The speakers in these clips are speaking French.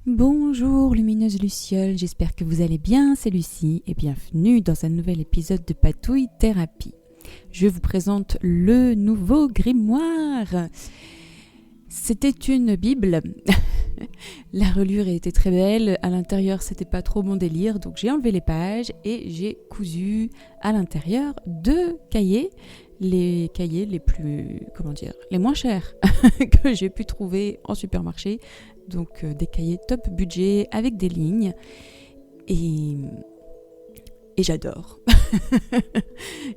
Bonjour lumineuse Luciole, j'espère que vous allez bien, c'est Lucie et bienvenue dans un nouvel épisode de Patouille Thérapie. Je vous présente le nouveau grimoire. C'était une Bible, la relure était très belle, à l'intérieur c'était pas trop mon délire, donc j'ai enlevé les pages et j'ai cousu à l'intérieur deux cahiers, les cahiers les plus, les moins chers que j'ai pu trouver en supermarché. Donc des cahiers top budget avec des lignes et j'adore.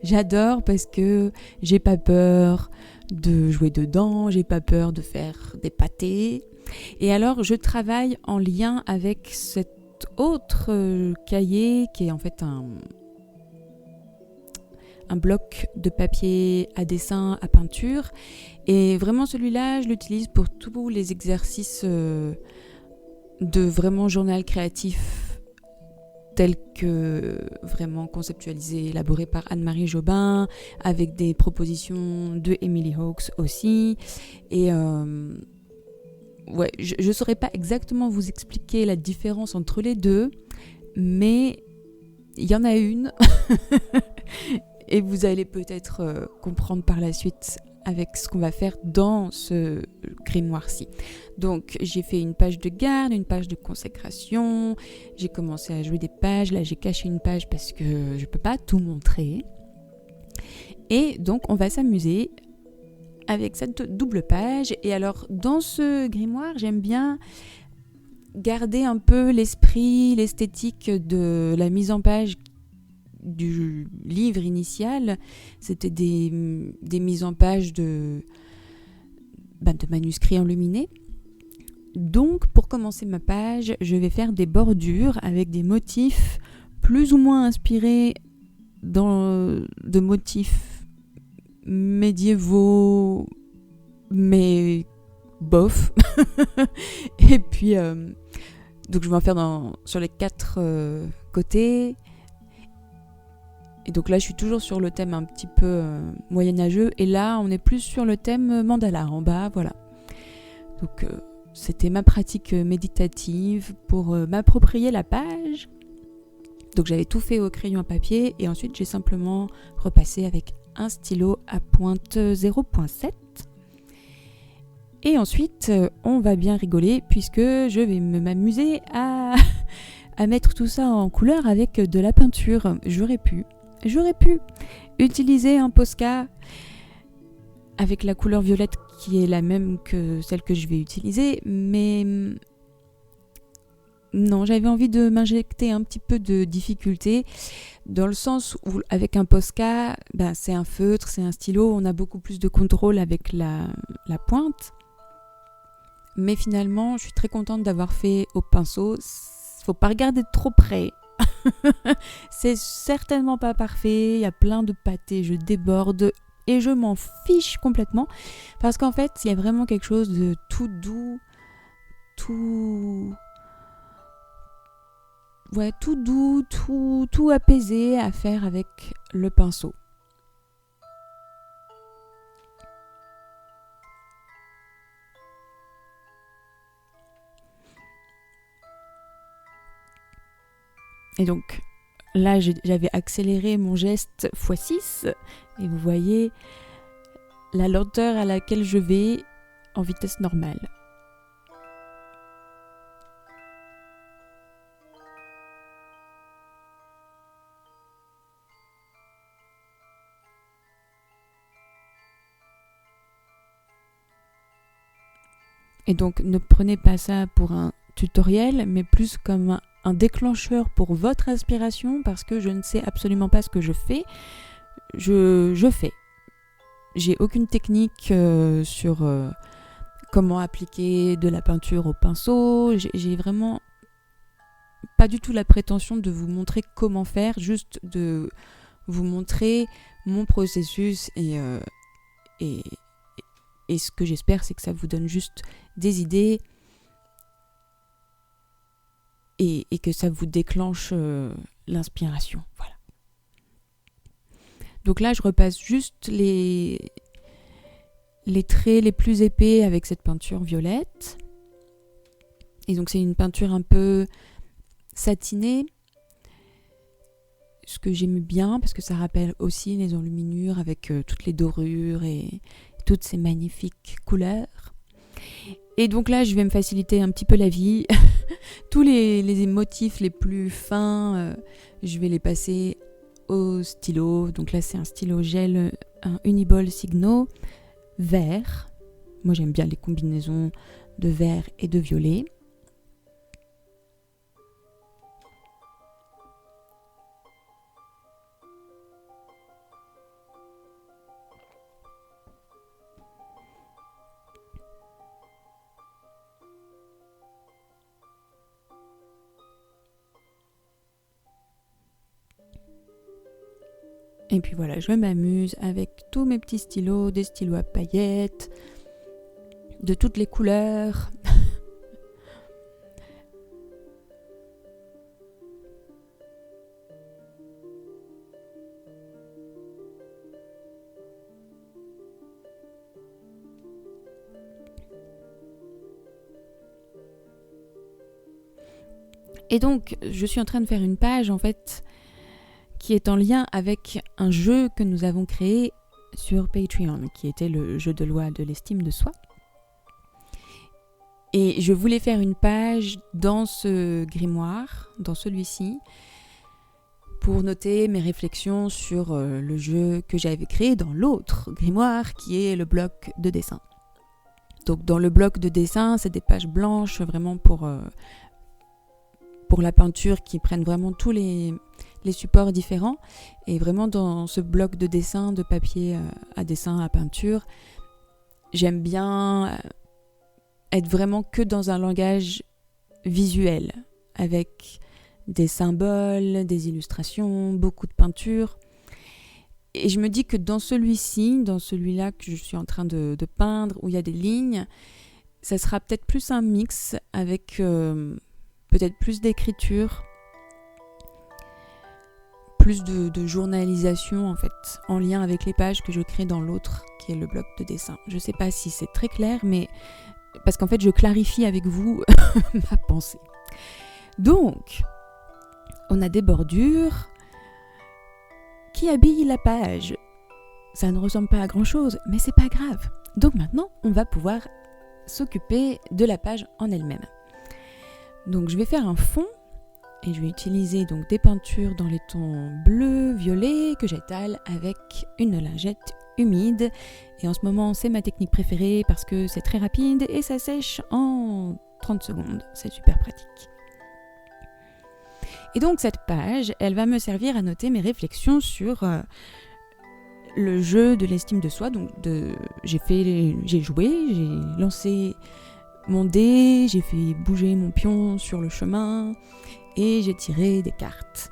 J'adore parce que j'ai pas peur de jouer dedans, j'ai pas peur de faire des pâtés. Et alors je travaille en lien avec cet autre cahier qui est en fait un bloc de papier à dessin, à peinture. Et vraiment celui-là, je l'utilise pour tous les exercices de vraiment journal créatif tel que vraiment conceptualisé, élaboré par Anne-Marie Jobin, avec des propositions de Emily Hawkes aussi. Et je ne saurais pas exactement vous expliquer la différence entre les deux, mais il y en a une. Et vous allez peut-être comprendre par la suite avec ce qu'on va faire dans ce grimoire-ci. Donc j'ai fait une page de garde, une page de consécration, j'ai commencé à jouer des pages, là j'ai caché une page parce que je ne peux pas tout montrer. Et donc on va s'amuser avec cette double page. Et alors dans ce grimoire, j'aime bien garder un peu l'esprit, l'esthétique de la mise en page du livre initial. C'était des mises en page de manuscrits enluminés. Donc pour commencer ma page, je vais faire des bordures avec des motifs plus ou moins inspirés de motifs médiévaux, mais bof. Et puis donc je vais en faire sur les quatre côtés. Et donc là, je suis toujours sur le thème un petit peu moyenâgeux. Et là, on est plus sur le thème mandala en bas, voilà. Donc c'était ma pratique méditative pour m'approprier la page. Donc j'avais tout fait au crayon à papier. Et ensuite, j'ai simplement repassé avec un stylo à pointe 0.7. Et ensuite, on va bien rigoler puisque je vais m'amuser à mettre tout ça en couleur avec de la peinture. J'aurais pu utiliser un Posca avec la couleur violette qui est la même que celle que je vais utiliser, mais non, j'avais envie de m'injecter un petit peu de difficulté dans le sens où avec un Posca, c'est un feutre, c'est un stylo, on a beaucoup plus de contrôle avec la pointe. Mais finalement, je suis très contente d'avoir fait au pinceau. Faut pas regarder de trop près. C'est certainement pas parfait, il y a plein de pâtés, je déborde et je m'en fiche complètement parce qu'en fait il y a vraiment quelque chose de tout doux, tout doux, tout apaisé à faire avec le pinceau. Et donc là, j'avais accéléré mon geste x6 et vous voyez la lenteur à laquelle je vais en vitesse normale. Et donc ne prenez pas ça pour un tutoriel, mais plus comme un déclencheur pour votre inspiration parce que je ne sais absolument pas ce que je fais. Je fais. J'ai aucune technique sur comment appliquer de la peinture au pinceau. J'ai vraiment pas du tout la prétention de vous montrer comment faire, juste de vous montrer mon processus et ce que j'espère, c'est que ça vous donne juste des idées et que ça vous déclenche l'inspiration. Voilà. Donc là, je repasse juste les traits les plus épais avec cette peinture violette. Et donc c'est une peinture un peu satinée, ce que j'aime bien parce que ça rappelle aussi les enluminures avec toutes les dorures et toutes ces magnifiques couleurs. Et donc là, je vais me faciliter un petit peu la vie. Tous les motifs les plus fins, je vais les passer au stylo. Donc là, c'est un stylo gel, un Uniball Signo vert. Moi, j'aime bien les combinaisons de vert et de violet. Et puis voilà, je m'amuse avec tous mes petits stylos, des stylos à paillettes, de toutes les couleurs. Et donc, je suis en train de faire une page, en fait, qui est en lien avec un jeu que nous avons créé sur Patreon, qui était le jeu de loi de l'estime de soi. Et je voulais faire une page dans ce grimoire, dans celui-ci, pour noter mes réflexions sur le jeu que j'avais créé dans l'autre grimoire, qui est le bloc de dessin. Donc dans le bloc de dessin, c'est des pages blanches, vraiment pour la peinture, qui prennent vraiment tous les supports différents. Et vraiment dans ce bloc de dessin, de papier à dessin, à peinture, j'aime bien être vraiment que dans un langage visuel, avec des symboles, des illustrations, beaucoup de peinture. Et je me dis que dans celui-ci, dans celui-là que je suis en train de peindre, où il y a des lignes, ça sera peut-être plus un mix avec peut-être plus d'écriture, plus de journalisation en fait, en lien avec les pages que je crée dans l'autre, qui est le bloc de dessin. Je sais pas si c'est très clair, mais parce qu'en fait je clarifie avec vous ma pensée. Donc, on a des bordures qui habillent la page. Ça ne ressemble pas à grand chose, mais c'est pas grave. Donc maintenant, on va pouvoir s'occuper de la page en elle-même. Donc je vais faire un fond et je vais utiliser donc des peintures dans les tons bleu, violet que j'étale avec une lingette humide. Et en ce moment, c'est ma technique préférée parce que c'est très rapide et ça sèche en 30 secondes. C'est super pratique. Et donc cette page, elle va me servir à noter mes réflexions sur le jeu de l'estime de soi. Donc j'ai joué, j'ai lancé mon dé, j'ai fait bouger mon pion sur le chemin et j'ai tiré des cartes.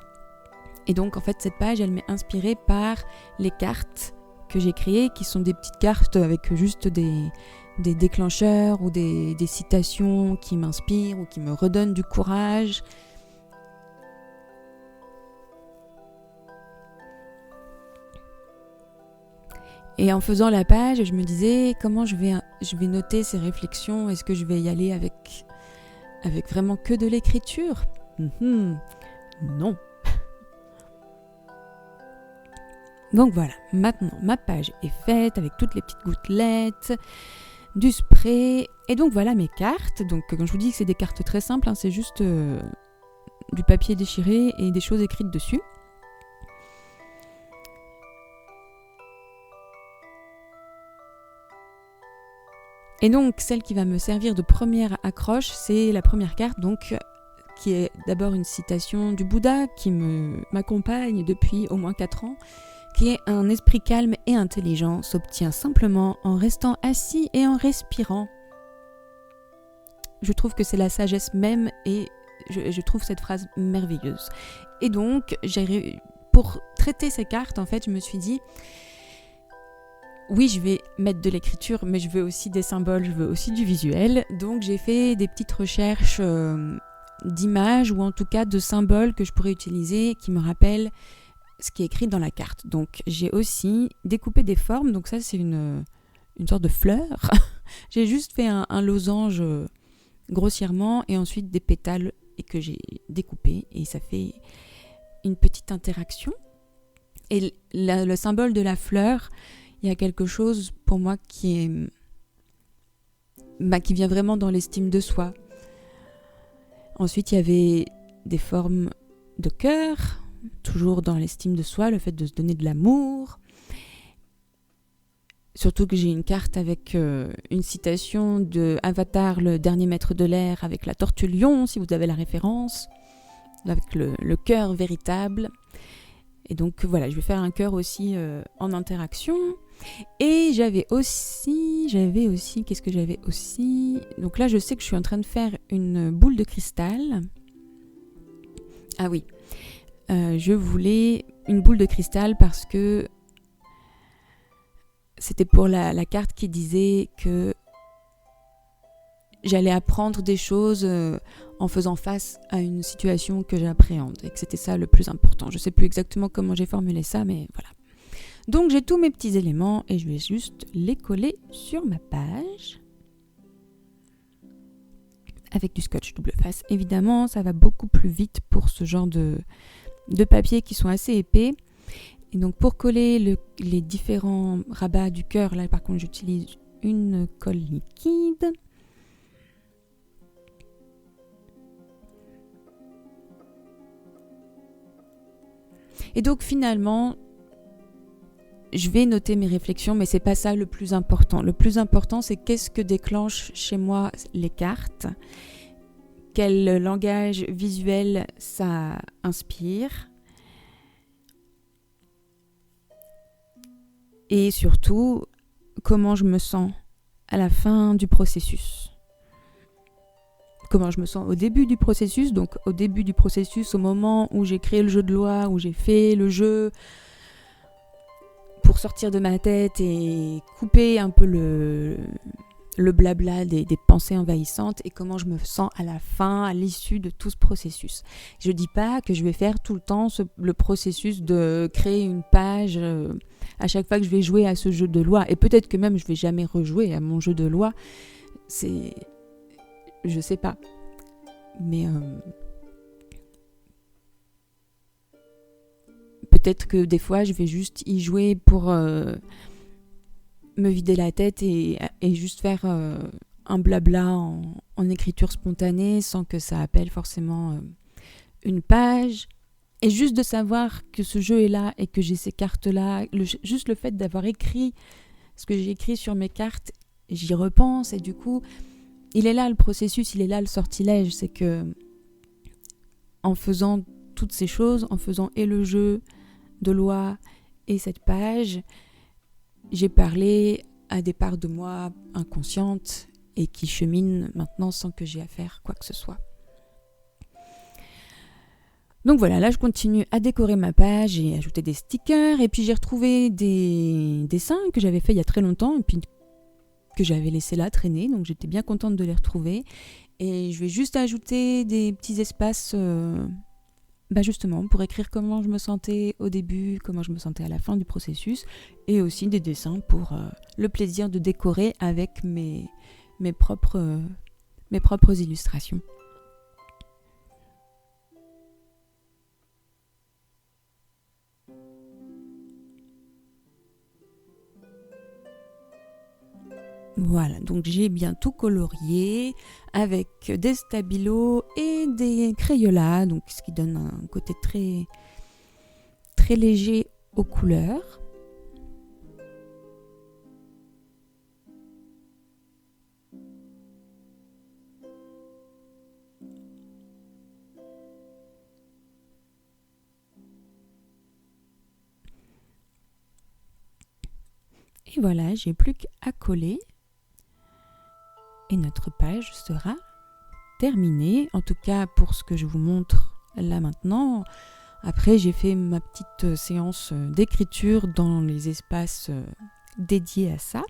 Et donc en fait cette page, elle m'est inspirée par les cartes que j'ai créées, qui sont des petites cartes avec juste des déclencheurs ou des citations qui m'inspirent ou qui me redonnent du courage. Et en faisant la page, je me disais comment je vais noter ces réflexions. Est-ce que je vais y aller avec vraiment que de l'écriture ? Non. Donc voilà, maintenant ma page est faite avec toutes les petites gouttelettes, du spray. Et donc voilà mes cartes. Donc quand je vous dis que c'est des cartes très simples, c'est juste du papier déchiré et des choses écrites dessus. Et donc, celle qui va me servir de première accroche, c'est la première carte, donc, qui est d'abord une citation du Bouddha qui m'accompagne depuis au moins 4 ans, qui est « Un esprit calme et intelligent s'obtient simplement en restant assis et en respirant ». Je trouve que c'est la sagesse même et je trouve cette phrase merveilleuse. Et donc, pour traiter ces cartes, en fait, je me suis dit... Oui, je vais mettre de l'écriture, mais je veux aussi des symboles, je veux aussi du visuel. Donc j'ai fait des petites recherches d'images ou en tout cas de symboles que je pourrais utiliser qui me rappellent ce qui est écrit dans la carte. Donc j'ai aussi découpé des formes, donc ça c'est une sorte de fleur. J'ai juste fait un losange grossièrement et ensuite des pétales et que j'ai découpés et ça fait une petite interaction. Et le symbole de la fleur, il y a quelque chose pour moi qui vient vraiment dans l'estime de soi. Ensuite, il y avait des formes de cœur, toujours dans l'estime de soi, le fait de se donner de l'amour. Surtout que j'ai une carte avec une citation de Avatar, le dernier maître de l'air, avec la tortue lion, si vous avez la référence, avec le cœur véritable. Et donc voilà, je vais faire un cœur aussi en interaction. Et j'avais aussi, qu'est-ce que j'avais aussi ? Donc là, je sais que je suis en train de faire une boule de cristal. Ah oui, je voulais une boule de cristal parce que c'était pour la carte qui disait que j'allais apprendre des choses en faisant face à une situation que j'appréhende et que c'était ça le plus important. Je ne sais plus exactement comment j'ai formulé ça, mais voilà. Donc j'ai tous mes petits éléments et je vais juste les coller sur ma page avec du scotch double face. Évidemment, ça va beaucoup plus vite pour ce genre de papiers qui sont assez épais. Et donc pour coller les différents rabats du cœur, là par contre j'utilise une colle liquide. Et donc finalement, je vais noter mes réflexions, mais c'est pas ça le plus important. Le plus important, c'est qu'est-ce que déclenche chez moi les cartes, quel langage visuel ça inspire, et surtout, comment je me sens à la fin du processus. Comment je me sens au début du processus, donc au début du processus, au moment où j'ai créé le jeu de loi, où j'ai fait le jeu pour sortir de ma tête et couper un peu le blabla des pensées envahissantes, et comment je me sens à la fin, à l'issue de tout ce processus. Je dis pas que je vais faire tout le temps le processus de créer une page à chaque fois que je vais jouer à ce jeu de loi, et peut-être que même je vais jamais rejouer à mon jeu de loi, je sais pas, mais peut-être que des fois je vais juste y jouer pour me vider la tête et juste faire un blabla en écriture spontanée sans que ça appelle forcément une page. Et juste de savoir que ce jeu est là et que j'ai ces cartes-là, juste le fait d'avoir écrit ce que j'ai écrit sur mes cartes, j'y repense et du coup, il est là le processus, il est là le sortilège. C'est que en faisant toutes ces choses, en faisant et le jeu de loi et cette page, j'ai parlé à des parts de moi inconscientes et qui cheminent maintenant sans que j'ai à faire quoi que ce soit. Donc voilà, là je continue à décorer ma page et ajouter des stickers, et puis j'ai retrouvé des dessins que j'avais fait il y a très longtemps et puis que j'avais laissé là traîner, donc j'étais bien contente de les retrouver. Et je vais juste ajouter des petits espaces justement pour écrire comment je me sentais au début, comment je me sentais à la fin du processus, et aussi des dessins pour le plaisir de décorer avec mes propres illustrations. Voilà, donc j'ai bien tout colorié avec des stabilos et des crayolats, donc ce qui donne un côté très, très léger aux couleurs. Et voilà, j'ai plus qu'à coller. Et notre page sera terminée, en tout cas pour ce que je vous montre là maintenant. Après, j'ai fait ma petite séance d'écriture dans les espaces dédiés à ça.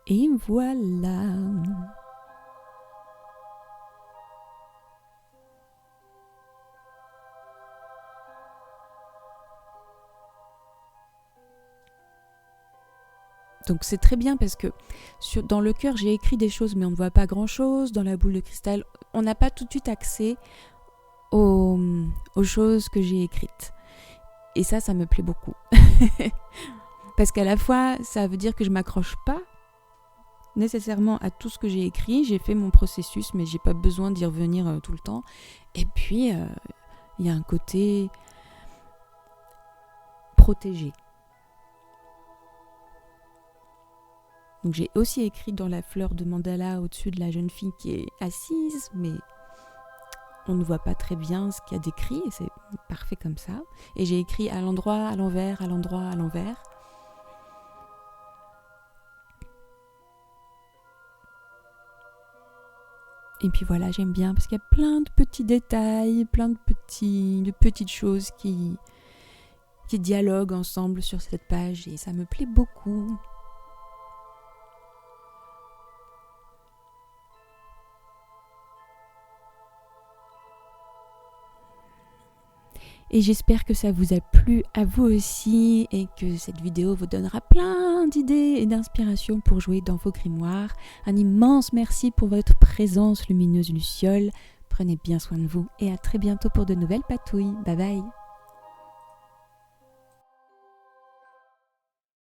Et voilà. Donc c'est très bien parce que dans le cœur, j'ai écrit des choses, mais on ne voit pas grand-chose. Dans la boule de cristal, on n'a pas tout de suite accès aux choses que j'ai écrites. Et ça me plaît beaucoup. Parce qu'à la fois, ça veut dire que je m'accroche pas nécessairement à tout ce que j'ai écrit. J'ai fait mon processus, mais j'ai pas besoin d'y revenir tout le temps. Et puis, il y a un côté protégé. Donc j'ai aussi écrit dans la fleur de mandala au-dessus de la jeune fille qui est assise, mais on ne voit pas très bien ce qu'il y a décrit, et c'est parfait comme ça. Et j'ai écrit à l'endroit, à l'envers, à l'endroit, à l'envers. Et puis voilà, j'aime bien parce qu'il y a plein de petits détails, plein de petites choses qui dialoguent ensemble sur cette page, et ça me plaît beaucoup. Et j'espère que ça vous a plu à vous aussi et que cette vidéo vous donnera plein d'idées et d'inspiration pour jouer dans vos grimoires. Un immense merci pour votre présence lumineuse Luciole. Prenez bien soin de vous et à très bientôt pour de nouvelles patouilles. Bye bye.